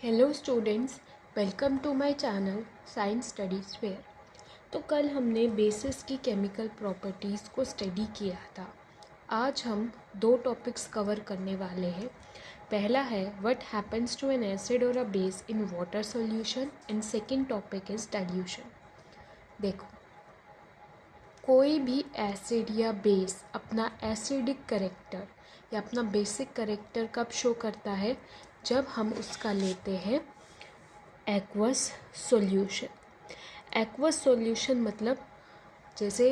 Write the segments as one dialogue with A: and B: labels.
A: Hello students, welcome to my channel science studies fair. तो कल हमने बेसिस की केमिकल प्रॉपर्टीज़ को स्टडी किया था। आज हम दो टॉपिक्स कवर करने वाले हैं। पहला है what happens to an acid or a base in water solution and second topic is dilution. देखो, कोई भी एसिड या बेस अपना एसिडिक करेक्टर या अपना बेसिक करेक्टर कब शो करता है? जब हम उसका लेते हैं एक्वस सॉल्यूशन। एक्वस सॉल्यूशन मतलब जैसे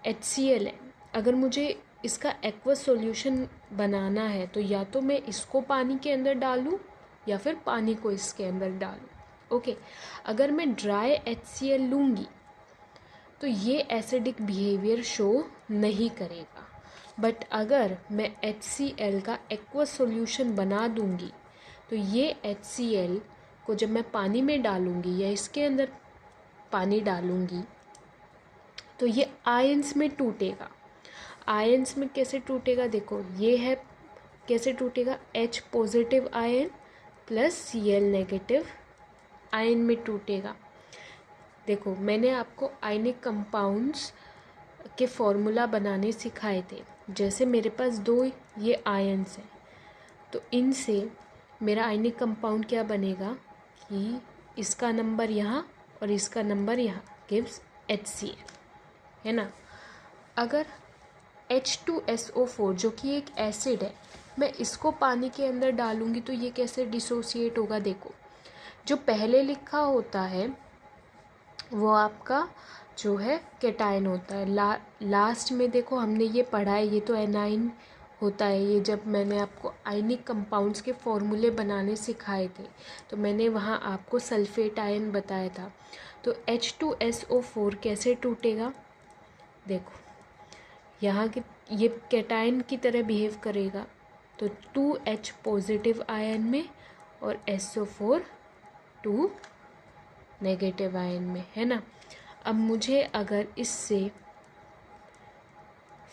A: HCl है। अगर मुझे इसका एक्वस सॉल्यूशन बनाना है तो या तो मैं इसको पानी के अंदर डालूं या फिर पानी को इसके अंदर डालूं। ओके, अगर मैं ड्राई HCl लूँगी तो ये एसिडिक बिहेवियर शो नहीं करेगा। बट अगर मैं HCl का एक्वस सॉल्यूशन बना दूँगी तो ये HCl को जब मैं पानी में डालूँगी या इसके अंदर पानी डालूँगी तो ये आयंस में टूटेगा। आयंस में कैसे टूटेगा? देखो, ये है कैसे टूटेगा, H positive ion plus Cl negative ion में टूटेगा। देखो, मैंने आपको आयनिक कंपाउंड्स के फॉर्मूला बनाने सिखाए थे। जैसे मेरे पास दो ये आयन्स हैं तो इनसे मेरा आयनिक कंपाउंड क्या बनेगा कि इसका नंबर यहाँ और इसका नंबर यहाँ गिव्स HCl, है ना। अगर H2SO4 जो कि एक एसिड है, मैं इसको पानी के अंदर डालूँगी तो ये कैसे डिसोसिएट होगा? देखो, जो पहले लिखा होता है वो आपका जो है केटायन होता है। लास्ट में देखो हमने ये पढ़ा है, ये तो एनाइन होता है। ये जब मैंने आपको आयनिक कंपाउंड्स के फॉर्मूले बनाने सिखाए थे तो मैंने वहाँ आपको सल्फेट आयन बताया था। तो H2SO4 कैसे टूटेगा? देखो, यहाँ के ये केटायन की तरह बिहेव करेगा तो 2H पॉजिटिव आयन में और SO4 2 नेगेटिव आयन में, है ना। अब मुझे अगर इससे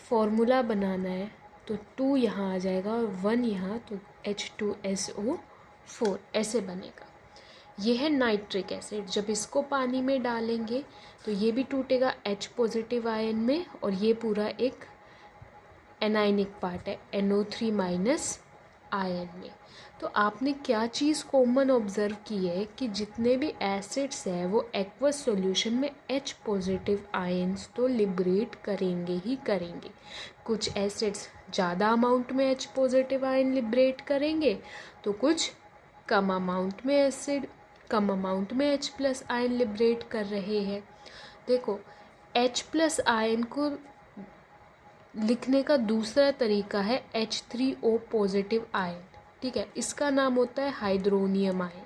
A: फॉर्मूला बनाना है तो 2 यहाँ आ जाएगा और 1 यहाँ, तो H2SO4 ऐसे बनेगा। ये है नाइट्रिक एसिड। जब इसको पानी में डालेंगे तो ये भी टूटेगा H पॉजिटिव आयन में और ये पूरा एक एनाइनिक पार्ट है NO3 माइनस आयन में। तो आपने क्या चीज़ कॉमन ऑब्जर्व की है कि जितने भी एसिड्स हैं वो एक्वस सॉल्यूशन में H पॉजिटिव आयन्स तो लिबरेट करेंगे ही करेंगे। कुछ एसिड्स ज़्यादा अमाउंट में H पॉजिटिव आयन लिबरेट करेंगे तो कुछ कम अमाउंट में H प्लस आयन लिबरेट कर रहे हैं। देखो, H प्लस आयन को लिखने का दूसरा तरीका है H3O पॉजिटिव आयन, ठीक है। इसका नाम होता है हाइड्रोनियम आयन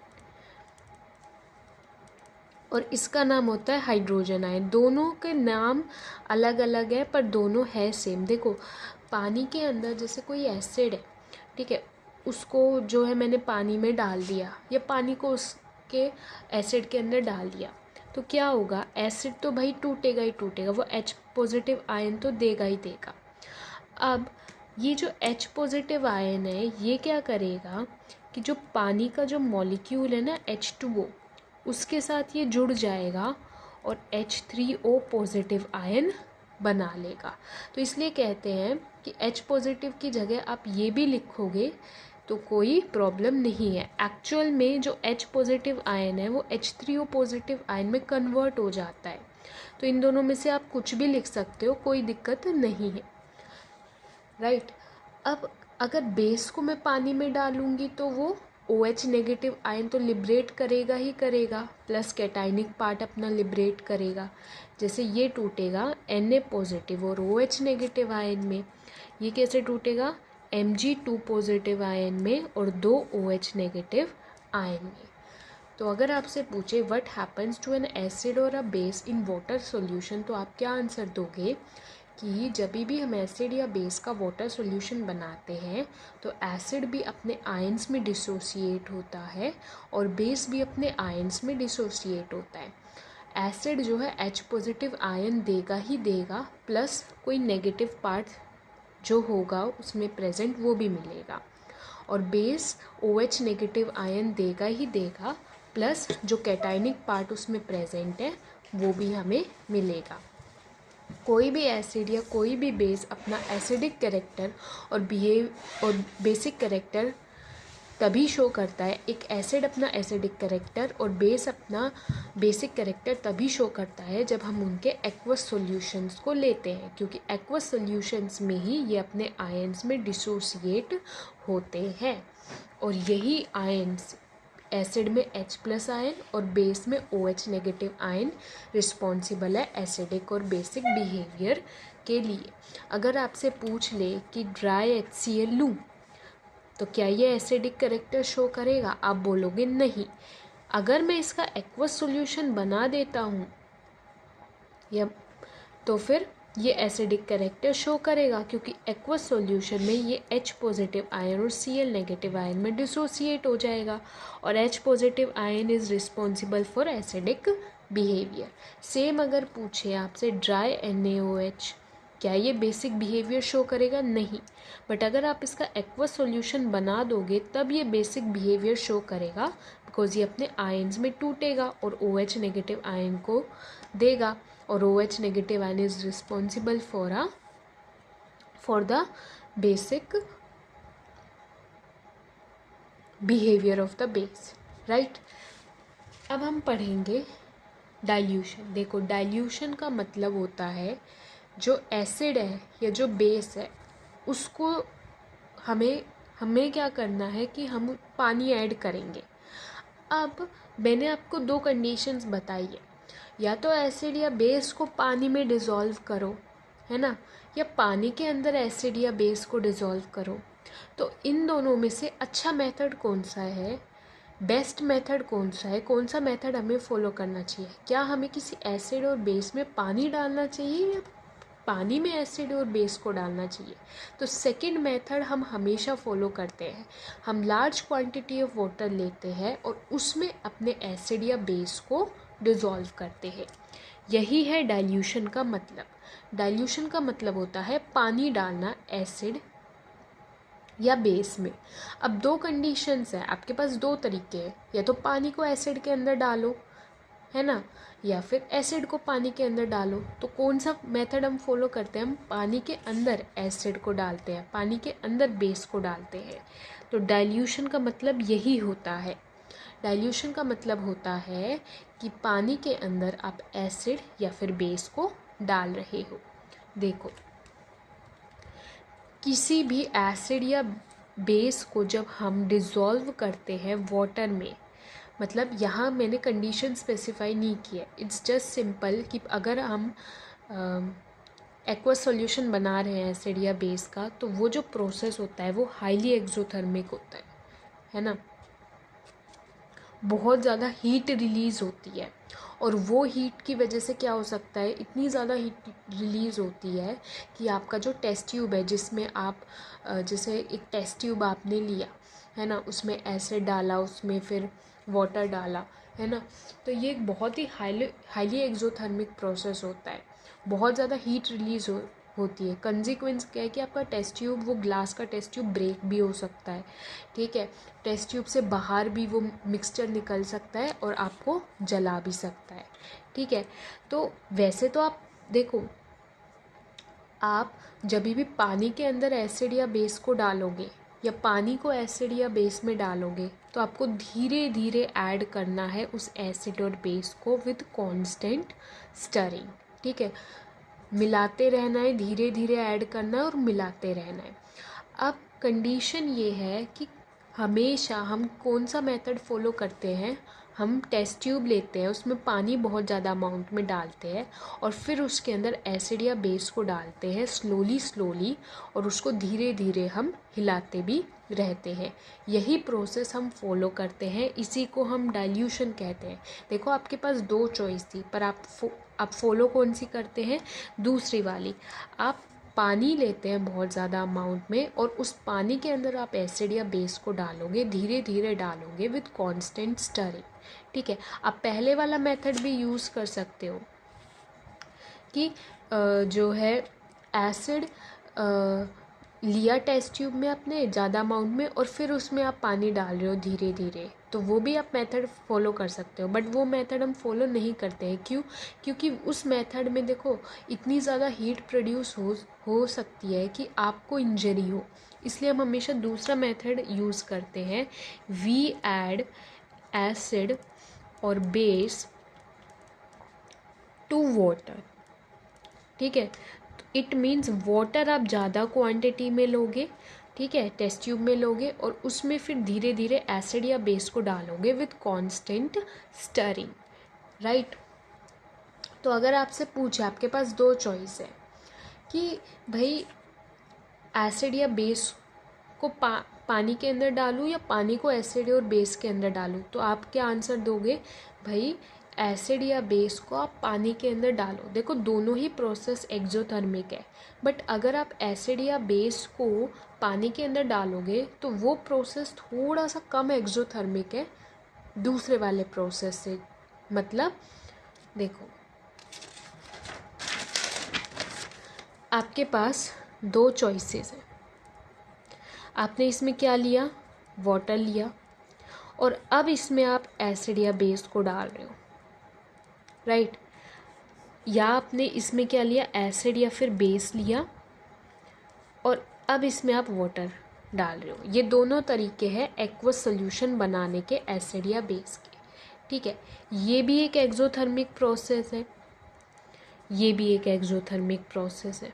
A: और इसका नाम होता है हाइड्रोजन आयन। दोनों के नाम अलग अलग है पर दोनों है सेम। देखो, पानी के अंदर जैसे कोई एसिड है, ठीक है, उसको जो है मैंने पानी में डाल दिया या पानी को उसके एसिड के अंदर डाल दिया तो क्या होगा? एसिड तो भाई टूटेगा ही टूटेगा, वो H पॉजिटिव आयन तो देगा ही देगा। अब ये जो H पॉजिटिव आयन है ये क्या करेगा कि जो पानी का जो मॉलिक्यूल है ना H2O, उसके साथ ये जुड़ जाएगा और H3O पॉजिटिव आयन बना लेगा। तो इसलिए कहते हैं कि H पॉजिटिव की जगह आप ये भी लिखोगे तो कोई प्रॉब्लम नहीं है। एक्चुअल में जो H पॉजिटिव आयन है वो H3O पॉजिटिव आयन में कन्वर्ट हो जाता है। तो इन दोनों में से आप कुछ भी लिख सकते हो, कोई दिक्कत नहीं है, राइट। अब अगर बेस को मैं पानी में डालूँगी तो वो OH नेगेटिव आयन तो लिबरेट करेगा ही करेगा, प्लस कैटाइनिक पार्ट अपना लिबरेट करेगा। जैसे ये टूटेगा Na पॉजिटिव और OH नेगेटिव आयन में, ये कैसे टूटेगा? Mg2 पॉजिटिव आयन में और 2 OH नेगेटिव आयन में। तो अगर आपसे पूछे what happens to an acid or a base in water solution तो आप क्या आंसर दोगे कि जब भी हम एसिड या बेस का वाटर सॉल्यूशन बनाते हैं तो एसिड भी अपने आयंस में डिसोसिएट होता है और बेस भी अपने आयंस में डिसोसिएट होता है। एसिड जो है H पॉजिटिव आयन देगा ही देगा, प्लस कोई नेगेटिव पार्ट जो होगा उसमें प्रेजेंट वो भी मिलेगा। और बेस OH नेगेटिव आयन देगा ही देगा, प्लस जो कैटायनिक पार्ट उसमें प्रेजेंट है वो भी हमें मिलेगा। कोई भी एसिड या कोई भी बेस अपना एसिडिक कैरेक्टर और बेसिक कैरेक्टर तभी शो करता है, एक एसिड अपना एसिडिक कैरेक्टर और बेस अपना बेसिक कैरेक्टर तभी शो करता है जब हम उनके एक्वस सॉल्यूशंस को लेते हैं, क्योंकि एक्वस सॉल्यूशंस में ही ये अपने आयंस में डिसोसिएट होते हैं। और यही आयंस एसिड में H+ आयन और बेस में OH नेगेटिव आयन रिस्पॉन्सिबल है एसिडिक और बेसिक बिहेवियर के लिए। अगर आपसे पूछ ले कि ड्राई HCl लूँ तो क्या ये एसिडिक कैरेक्टर शो करेगा, आप बोलोगे नहीं। अगर मैं इसका एक्वस सॉल्यूशन बना देता हूँ या तो फिर ये एसिडिक कैरेक्टर शो करेगा, क्योंकि एक्वस सॉल्यूशन में ये H+ आयन और Cl नेगेटिव आयन में डिसोसिएट हो जाएगा और H+ ion is responsible for acidic behaviour. Same अगर पूछे आपसे ड्राई NaOH क्या ये बेसिक बिहेवियर शो करेगा, नहीं। बट अगर आप इसका एक्वस सॉल्यूशन बना दोगे तब ये बेसिक बिहेवियर शो करेगा, बिकॉज ये अपने आयन्स में टूटेगा और OH नेगेटिव आयन को देगा और OH negative ion is responsible for the basic behaviour of the base, right. अब हम पढ़ेंगे डाइल्यूशन। देखो, डाइल्यूशन का मतलब होता है जो एसिड है या जो बेस है उसको हमें क्या करना है कि हम पानी ऐड करेंगे। अब मैंने आपको दो कंडीशंस बताई है, या तो एसिड या बेस को पानी में डिज़ोल्व करो, है ना, या पानी के अंदर एसिड या बेस को डिज़ोल्व करो। तो इन दोनों में से अच्छा मेथड कौन सा है, बेस्ट मेथड कौन सा है, कौन सा मेथड हमें फॉलो करना चाहिए? क्या हमें किसी एसिड और बेस में पानी डालना चाहिए या पानी में एसिड और बेस को डालना चाहिए? तो सेकंड मेथड हम हमेशा फॉलो करते हैं। हम लार्ज क्वांटिटी ऑफ वाटर लेते हैं और उसमें अपने एसिड या बेस को डिज़ोल्व करते हैं। यही है डाइल्यूशन का मतलब। डाइल्यूशन का मतलब होता है पानी डालना एसिड या बेस में। अब दो कंडीशंस हैं, आपके पास दो तरीके हैं, या तो पानी को एसिड के अंदर डालो, है ना, या फिर एसिड को पानी के अंदर डालो। तो कौन सा मेथड हम फॉलो करते हैं? हम पानी के अंदर एसिड को डालते हैं, पानी के अंदर बेस को डालते हैं। तो डाइल्यूशन का मतलब यही होता है। डाइल्यूशन का मतलब होता है कि पानी के अंदर आप एसिड या फिर बेस को डाल रहे हो। देखो, किसी भी एसिड या बेस को जब हम डिज़ोल्व करते हैं वाटर में, मतलब यहाँ मैंने कंडीशन स्पेसिफाई नहीं की है, इट्स जस्ट सिंपल कि अगर हम एक्वस सॉल्यूशन बना रहे हैं एसिड या बेस का, तो वो जो प्रोसेस होता है वो हाईली एक्सोथर्मिक होता है ना, बहुत ज़्यादा हीट रिलीज़ होती है। और वो हीट की वजह से क्या हो सकता है, इतनी ज़्यादा हीट रिलीज़ होती है कि आपका जो टेस्ट ट्यूब है, जिसमें आप जैसे एक टेस्ट ट्यूब आपने लिया है ना, उसमें एसिड डाला, उसमें फिर वाटर डाला, है ना, तो ये एक बहुत ही हाईली एक्सोथर्मिक प्रोसेस होता है, बहुत ज़्यादा हीट रिलीज़ होती है। कंसिक्वेंस क्या है कि आपका टेस्ट ट्यूब, वो ग्लास का टेस्ट ट्यूब ब्रेक भी हो सकता है, ठीक है, टेस्ट ट्यूब से बाहर भी वो मिक्सचर निकल सकता है और आपको जला भी सकता है, ठीक है। तो वैसे तो आप देखो, आप जब भी पानी के अंदर एसिड या बेस को डालोगे या पानी को एसिड या बेस में डालोगे, तो आपको धीरे धीरे ऐड करना है उस एसिड और बेस को विद कांस्टेंट स्टरिंग, ठीक है, मिलाते रहना है, धीरे धीरे ऐड करना है और मिलाते रहना है। अब कंडीशन ये है कि हमेशा हम कौन सा मेथड फॉलो करते हैं, हम टेस्ट ट्यूब लेते हैं, उसमें पानी बहुत ज़्यादा अमाउंट में डालते हैं और फिर उसके अंदर एसिड या बेस को डालते हैं स्लोली और उसको धीरे धीरे हम हिलाते भी रहते हैं। यही प्रोसेस हम फॉलो करते हैं, इसी को हम डाइल्यूशन कहते हैं। देखो, आपके पास दो चॉइस थी, पर आप फॉलो कौन सी करते हैं? दूसरी वाली। आप पानी लेते हैं बहुत ज़्यादा अमाउंट में और उस पानी के अंदर आप एसिड या बेस को डालोगे, धीरे धीरे डालोगे विद कांस्टेंट स्टरिंग, ठीक है। आप पहले वाला मेथड भी यूज़ कर सकते हो कि जो है एसिड लिया टेस्ट ट्यूब में आपने ज़्यादा अमाउंट में और फिर उसमें आप पानी डाल रहे हो धीरे धीरे, तो वो भी आप मेथड फॉलो कर सकते हो, बट वो मेथड हम फॉलो नहीं करते हैं। क्यों? क्योंकि उस मेथड में देखो इतनी ज़्यादा हीट प्रोड्यूस हो सकती है कि आपको इंजरी हो, इसलिए हम हमेशा दूसरा मेथड यूज़ करते हैं। वी ऐड एसिड और बेस टू वाटर। ठीक है, इट मीन्स वाटर आप ज़्यादा क्वांटिटी में लोगे, ठीक है, टेस्ट ट्यूब में लोगे और उसमें फिर धीरे धीरे एसिड या बेस को डालोगे विथ कांस्टेंट स्टरिंग, राइट। तो अगर आपसे पूछे, आपके पास दो चॉइस है कि भाई एसिड या बेस को पानी के अंदर डालूँ या पानी को एसिड और बेस के अंदर डालूँ, तो आप क्या आंसर दोगे? भाई एसिड या बेस को आप पानी के अंदर डालो। देखो दोनों ही प्रोसेस एक्सोथर्मिक है, बट अगर आप एसिड या बेस को पानी के अंदर डालोगे तो वो प्रोसेस थोड़ा सा कम एक्सोथर्मिक है दूसरे वाले प्रोसेस से। मतलब देखो, आपके पास दो चॉइसेस हैं। आपने इसमें क्या लिया? वाटर लिया, और अब इसमें आप एसिड या बेस को डाल रहे हो, राइट। या आपने इसमें क्या लिया? एसिड या फिर बेस लिया और अब इसमें आप वाटर डाल रहे हो। ये दोनों तरीके हैं एक्वस सॉल्यूशन बनाने के, एसिड या बेस के, ठीक है। ये भी एक एक्सोथर्मिक प्रोसेस है, ये भी एक एक्सोथर्मिक प्रोसेस है।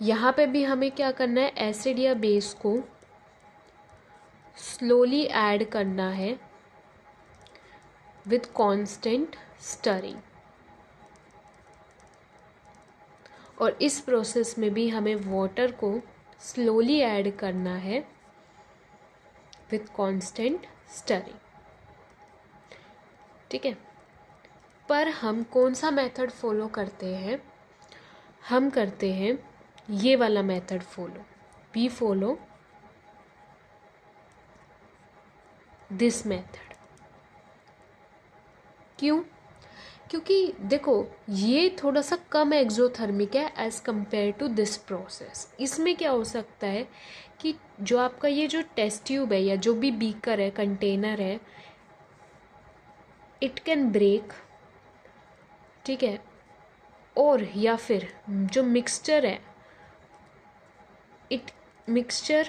A: यहाँ पे भी हमें क्या करना है? एसिड या बेस को स्लोली ऐड करना है विथ कांस्टेंट स्टरिंग, और इस प्रोसेस में भी हमें वाटर को स्लोली ऐड करना है विथ कांस्टेंट स्टरिंग, ठीक है। पर हम कौन सा मेथड फॉलो करते हैं? हम करते हैं ये वाला method follow. We follow this method. क्यों? क्योंकि देखो ये थोड़ा सा कम एक्सोथर्मिक है as compare to this process. इसमें क्या हो सकता है कि जो आपका ये जो टेस्ट ट्यूब है या जो भी बीकर है, कंटेनर है, इट कैन ब्रेक, ठीक है, और या फिर जो मिक्सचर है, it mixture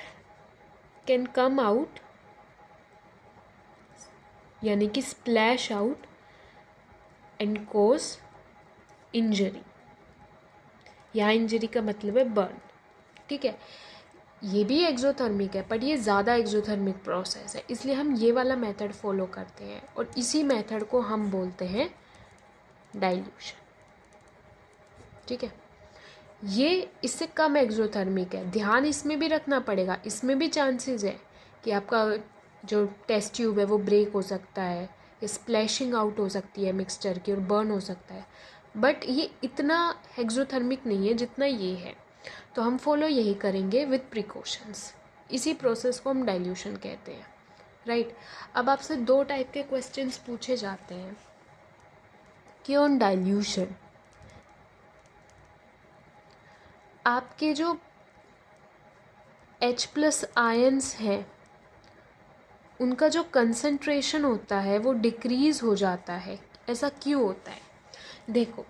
A: can come out, यानी कि splash out and cause injury. यहाँ इंजरी का मतलब है बर्न, ठीक है। ये भी एक्सोथर्मिक है, बट ये ज़्यादा एक्सोथर्मिक प्रोसेस है, इसलिए हम ये वाला मेथड फॉलो करते हैं और इसी मेथड को हम बोलते हैं डाइल्यूशन, ठीक है। ये इससे कम एक्सोथर्मिक है, ध्यान इसमें भी रखना पड़ेगा। इसमें भी चांसेस है कि आपका जो टेस्ट ट्यूब है वो ब्रेक हो सकता है, स्प्लैशिंग आउट हो सकती है मिक्सचर की और बर्न हो सकता है, बट ये इतना एक्सोथर्मिक नहीं है जितना ये है। तो हम फॉलो यही करेंगे विथ प्रिकॉशंस। इसी प्रोसेस को हम डाइल्यूशन कहते हैं, राइट। अब आपसे दो टाइप के क्वेश्चंस पूछे जाते हैं कि ऑन डाइल्यूशन आपके जो H+ आयंस हैं उनका जो कंसंट्रेशन होता है वो डिक्रीज़ हो जाता है। ऐसा क्यों होता है? देखो,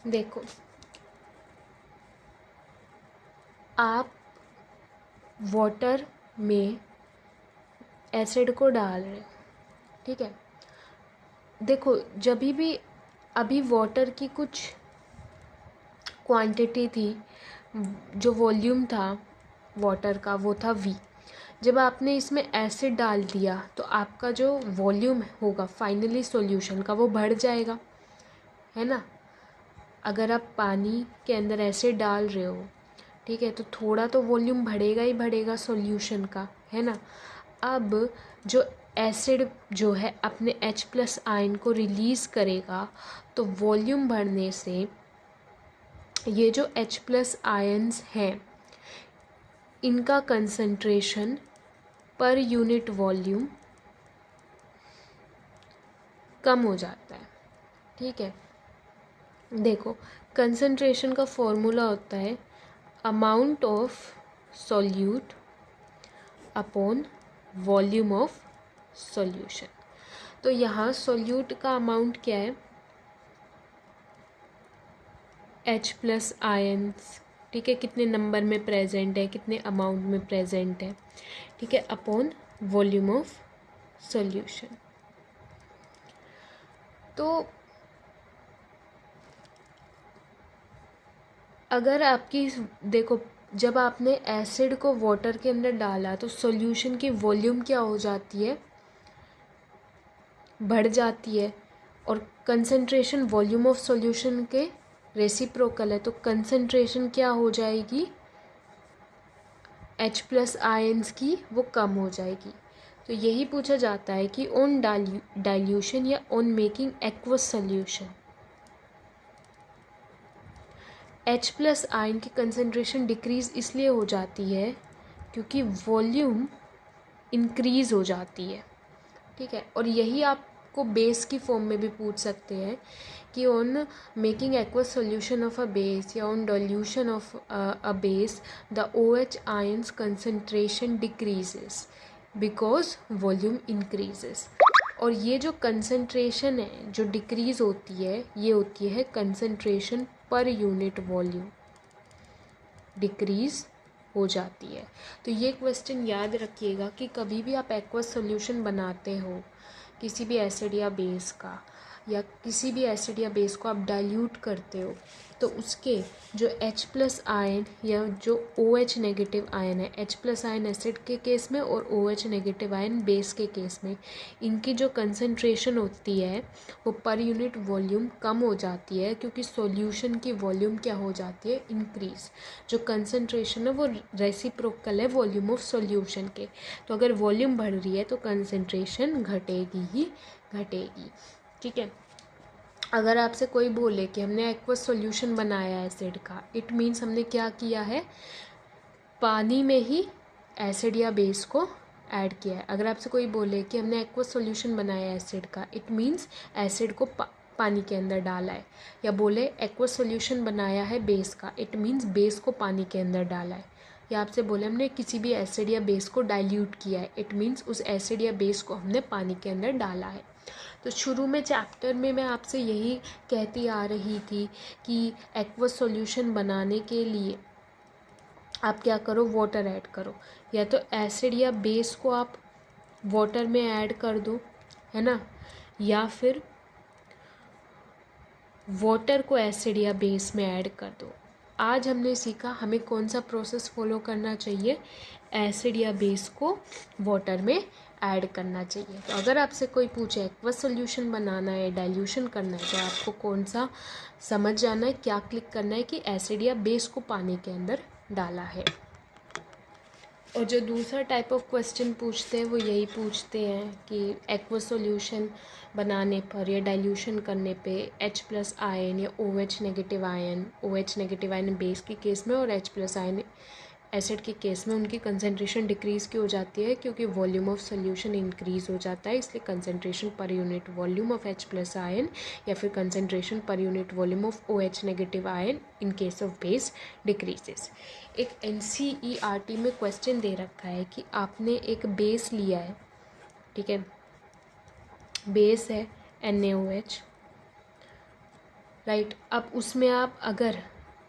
A: देखो आप वाटर में एसिड को डाल रहे हो, ठीक है। देखो जब भी अभी वाटर की कुछ क्वांटिटी थी, जो वॉल्यूम था वाटर का वो था V। जब आपने इसमें एसिड डाल दिया तो आपका जो वॉल्यूम होगा फाइनली सॉल्यूशन का वो बढ़ जाएगा, है ना। अगर आप पानी के अंदर एसिड डाल रहे हो, ठीक है, तो थोड़ा तो वॉल्यूम बढ़ेगा ही बढ़ेगा सॉल्यूशन का, है ना। अब जो एसिड जो है अपने H+ आयन को रिलीज़ करेगा, तो वॉल्यूम बढ़ने से ये जो H+ आयन्स हैं इनका कंसंट्रेशन पर यूनिट वॉल्यूम कम हो जाता है। ठीक है, देखो कंसंट्रेशन का फॉर्मूला होता है amount of solute upon volume of solution. तो यहाँ सॉल्यूट का अमाउंट क्या है, H प्लस आयंस, ठीक है, कितने नंबर में प्रेजेंट है, कितने अमाउंट में प्रेजेंट है, ठीक है, अपॉन वॉल्यूम ऑफ सॉल्यूशन। तो अगर आपकी देखो, जब आपने एसिड को वाटर के अंदर डाला तो सॉल्यूशन की वॉल्यूम क्या हो जाती है, बढ़ जाती है, और कंसंट्रेशन वॉल्यूम ऑफ सॉल्यूशन के रेसिप्रोकल है, तो कंसंट्रेशन क्या हो जाएगी, H प्लस आयंस की वो कम हो जाएगी। तो यही पूछा जाता है कि ऑन डाइल्यूशन या on making aqueous solution H plus ion की कंसंट्रेशन डिक्रीज़ इसलिए हो जाती है क्योंकि वॉल्यूम इंक्रीज़ हो जाती है। ठीक है, और यही आपको बेस की फॉर्म में भी पूछ सकते हैं कि on making aqueous solution of a base या on dilution of a base the OH ions concentration decreases because volume increases. और ये जो कंसंट्रेशन है जो डिक्रीज़ होती है, ये होती है concentration per unit volume decrease हो जाती है। तो ये क्वेश्चन याद रखिएगा कि कभी भी आप एक्वस सॉल्यूशन बनाते हो किसी भी एसिड या बेस का, या किसी भी एसिड या बेस को आप डाइल्यूट करते हो, तो उसके जो H प्लस आयन या जो OH नेगेटिव आयन है, H प्लस आयन एसिड के केस में और OH नेगेटिव आयन बेस के केस में, इनकी जो कंसंट्रेशन होती है वो पर यूनिट वॉल्यूम कम हो जाती है क्योंकि सॉल्यूशन की वॉल्यूम क्या हो जाती है, इंक्रीज़। जो कंसंट्रेशन है वो रेसिप्रोकल है वॉल्यूम ऑफ सॉल्यूशन के। तो अगर वॉल्यूम बढ़ रही है तो कंसंट्रेशन घटेगी ही घटेगी। ठीक है, अगर आपसे कोई बोले कि हमने एक्वस सॉल्यूशन बनाया है एसिड का, इट मीन्स हमने क्या किया है, पानी में ही एसिड या बेस को ऐड किया है। अगर आपसे कोई बोले कि हमने एक्वस सॉल्यूशन बनाया है एसिड का, इट मीन्स एसिड को पानी के अंदर डाला है। या बोले एक्वस सॉल्यूशन बनाया है बेस का, इट मीन्स बेस को पानी के अंदर डाला है। या आपसे बोले हमने किसी भी एसिड या बेस को डाइल्यूट किया है, इट मीन्स उस एसिड या बेस को हमने पानी के अंदर डाला है। तो शुरू में चैप्टर में मैं आपसे यही कहती आ रही थी कि एक्वस सॉल्यूशन बनाने के लिए आप क्या करो, वाटर ऐड करो, या तो एसिड या बेस को आप वाटर में ऐड कर दो, है ना, या फिर वाटर को एसिड या बेस में ऐड कर दो। आज हमने सीखा हमें कौन सा प्रोसेस फॉलो करना चाहिए, एसिड या बेस को वाटर में ऐड करना चाहिए। तो अगर आपसे कोई पूछे एक्वस सॉल्यूशन बनाना है, डाइल्यूशन करना है, तो आपको कौन सा समझ जाना है, क्या क्लिक करना है कि एसिड या बेस को पानी के अंदर डाला है। और जो दूसरा टाइप ऑफ क्वेश्चन पूछते हैं वो यही पूछते हैं कि एक्वस सॉल्यूशन बनाने पर या डाइल्यूशन करने पे H प्लस आयन या OH नेगेटिव आयन बेस के केस में और H प्लस आयन एसिड के केस में उनकी कंसंट्रेशन डिक्रीज़ क्यों हो जाती है, क्योंकि वॉल्यूम ऑफ सॉल्यूशन इंक्रीज़ हो जाता है, इसलिए concentration per unit volume of H plus ion या फिर concentration per unit volume of OH negative ion in case of base decreases. एक NCERT में क्वेश्चन दे रखा है कि आपने एक बेस लिया है, ठीक है, बेस है NaOH, राइट। अब उसमें आप अगर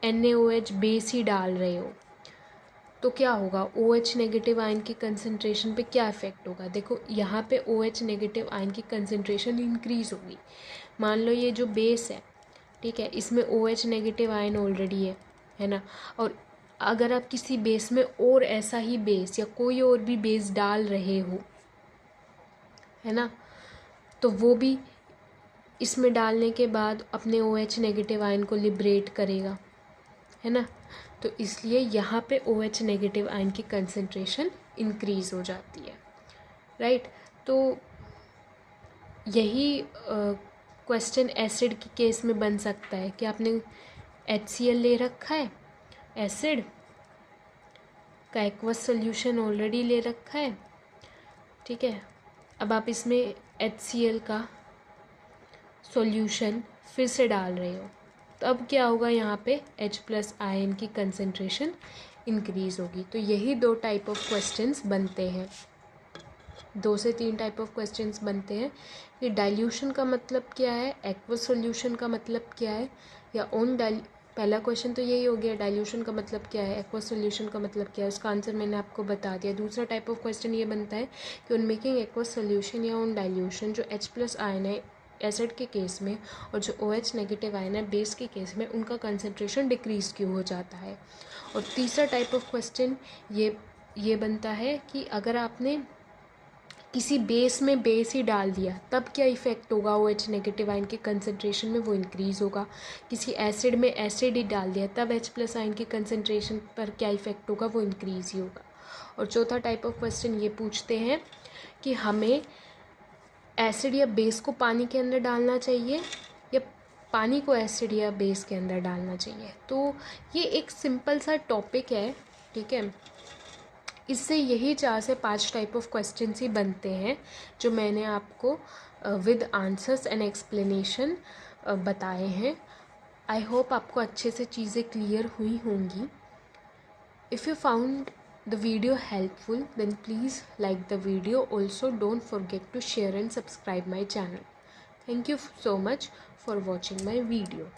A: NaOH बेस ही डाल रहे हो तो क्या होगा, OH नेगेटिव आयन की कंसंट्रेशन पे क्या इफ़ेक्ट होगा। देखो यहाँ पे OH नेगेटिव आयन की कंसंट्रेशन इंक्रीज़ होगी। मान लो ये जो बेस है, ठीक है, इसमें OH नेगेटिव आयन ऑलरेडी है ना, और अगर आप किसी बेस में और ऐसा ही बेस या कोई और भी बेस डाल रहे हो, है ना, तो वो भी इसमें डालने के बाद अपने OH नेगेटिव आयन को लिबरेट करेगा, है ना। तो इसलिए यहाँ पे OH नेगेटिव आयन की कंसंट्रेशन इंक्रीज़ हो जाती है, राइट। तो यही क्वेश्चन एसिड के केस में बन सकता है कि आपने HCl ले रखा है, एसिड का एक्वस सॉल्यूशन ऑलरेडी ले रखा है, ठीक है। अब आप इसमें HCl का सॉल्यूशन फिर से डाल रहे हो, तो अब क्या होगा, यहाँ पे H+ आयन की कंसंट्रेशन इंक्रीज़ होगी। तो यही 2 टाइप ऑफ क्वेश्चंस बनते हैं, 2 से 3 टाइप ऑफ क्वेश्चंस बनते हैं कि डाइल्यूशन का मतलब क्या है, एक्वस सॉल्यूशन का मतलब क्या है, या पहला क्वेश्चन तो यही हो गया, डाइल्यूशन का मतलब क्या है, एक्वस सॉल्यूशन का मतलब क्या है, उसका आंसर मैंने आपको बता दिया। दूसरा टाइप ऑफ क्वेश्चन ये बनता है कि ऑन मेकिंग एक्वस सॉल्यूशन या ऑन डाइल्यूशन जो H+ आयन है एसिड के केस में और जो OH नेगेटिव आयन है बेस के केस में, उनका कंसंट्रेशन डिक्रीज़ क्यों हो जाता है। और तीसरा टाइप ऑफ क्वेश्चन ये बनता है कि अगर आपने किसी बेस में बेस ही डाल दिया तब क्या इफ़ेक्ट होगा, OH नेगेटिव आयन के कंसंट्रेशन में वो इंक्रीज़ होगा। किसी एसिड में एसिड ही डाल दिया तब H+ आयन की कंसंट्रेशन पर क्या इफ़ेक्ट होगा, वो इंक्रीज़ ही होगा। और चौथा टाइप ऑफ क्वेश्चन ये पूछते हैं कि हमें एसिड या बेस को पानी के अंदर डालना चाहिए या पानी को एसिड या बेस के अंदर डालना चाहिए। तो ये एक सिंपल सा टॉपिक है, ठीक है। इससे यही 4 से 5 टाइप ऑफ क्वेश्चंस ही बनते हैं जो मैंने आपको विद आंसर्स एंड एक्सप्लेनेशन बताए हैं। आई होप आपको अच्छे से चीज़ें क्लियर हुई होंगी। If you found the video helpful, then please like the video. Also don't forget to share and subscribe my channel. Thank you so much for watching my video.